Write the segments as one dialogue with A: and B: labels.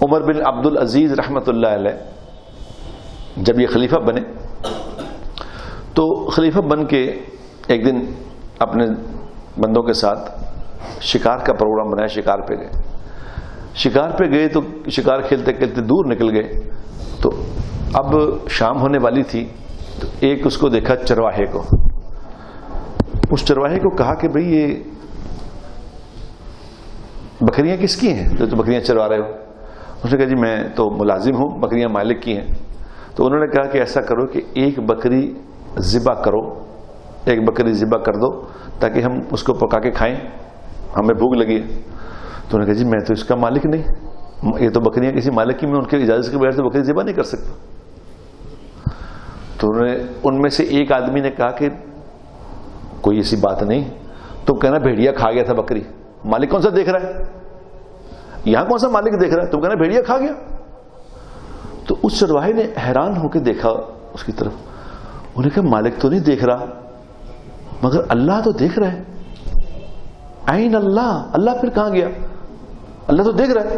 A: عمر بن عبد العزیز رحمۃ اللہ علیہ جب یہ خلیفہ بنے تو خلیفہ بن کے ایک دن اپنے بندوں کے ساتھ شکار کا پروگرام بنایا. شکار پہ گئے. شکار پہ گئے تو شکار کھیلتے کھیلتے دور نکل گئے. تو اب شام ہونے والی تھی تو ایک اس کو دیکھا چرواہے کو. اس چرواہے کو کہا کہ بھئی یہ بکریاں کس کی ہیں جو تو بکریاں چروا رہے ہو؟ اس نے کہا جی میں تو ملازم ہوں, بکریاں مالک کی ہیں. تو انہوں نے کہا کہ ایسا کرو کہ ایک بکری ذبح کرو, ایک بکری ذبح کر دو تاکہ ہم اس کو پکا کے کھائیں, ہمیں بھوک لگی ہے. تو انہوں نے کہا جی میں تو اس کا مالک نہیں, یہ تو بکریاں کسی مالک کی, میں ان کی اجازت کے بغیر تو بکری ذبح نہیں کر سکتا. تو انہوں نے ان میں سے ایک آدمی نے کہا کہ کوئی ایسی بات نہیں, تم کہنا بھیڑیا کھا گیا تھا بکری, مالک کون سا دیکھ رہا ہے, یہاں کون سا مالک دیکھ رہا ہے, تم کہنا بھیڑیا کھا گیا. تو اس چرواہے نے حیران ہو کے دیکھا اس کی طرف. انہوں نے کہا مالک تو نہیں دیکھ رہا مگر اللہ تو دیکھ رہا ہے. عین اللہ, اللہ پھر کہاں گیا, اللہ تو دیکھ رہا ہے.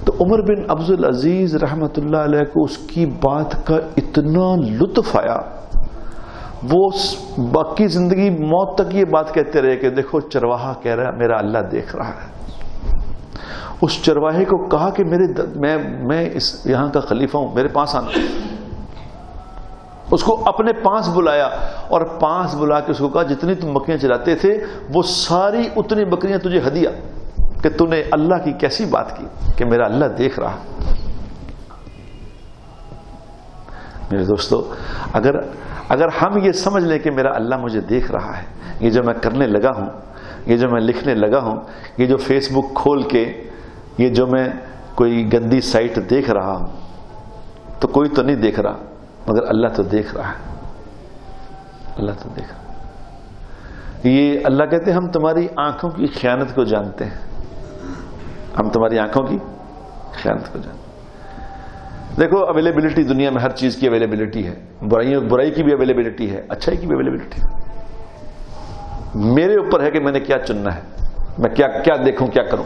A: تو عمر بن عبد العزیز رحمۃ اللہ علیہ کو اس کی بات کا اتنا لطف آیا, وہ باقی زندگی موت تک یہ بات کہتے رہے کہ دیکھو چرواہا کہہ رہا ہے میرا اللہ دیکھ رہا ہے. اس چرواہے کو کہا کہ میں اس یہاں کا خلیفہ ہوں, میرے پاس آنا. اس کو اپنے پاس بلایا اور پاس بلا کے اس کو کہا جتنی تم بکریاں چلاتے تھے وہ ساری اتنی بکریاں تجھے ہدیہ, کہ تو نے اللہ کی کیسی بات کی کہ میرا اللہ دیکھ رہا. میرے دوستو, اگر ہم یہ سمجھ لیں کہ میرا اللہ مجھے دیکھ رہا ہے, یہ جو میں کرنے لگا ہوں, یہ جو میں لکھنے لگا ہوں, یہ جو فیس بک کھول کے یہ جو میں کوئی گندی سائٹ دیکھ رہا ہوں, تو کوئی تو نہیں دیکھ رہا مگر اللہ تو دیکھ رہا ہے, اللہ تو دیکھ رہا ہے. یہ اللہ کہتے ہیں ہم تمہاری آنکھوں کی خیانت کو جانتے ہیں, ہم تمہاری آنکھوں کی خیانت کو جانتے ہیں. دیکھو اویلیبلٹی دنیا میں ہر چیز کی اویلیبلٹی ہے, برائی کی بھی اویلیبلٹی ہے, اچھائی کی بھی اویلیبلٹی ہے. میرے اوپر ہے کہ میں نے کیا چننا ہے, میں کیا دیکھوں کیا کروں.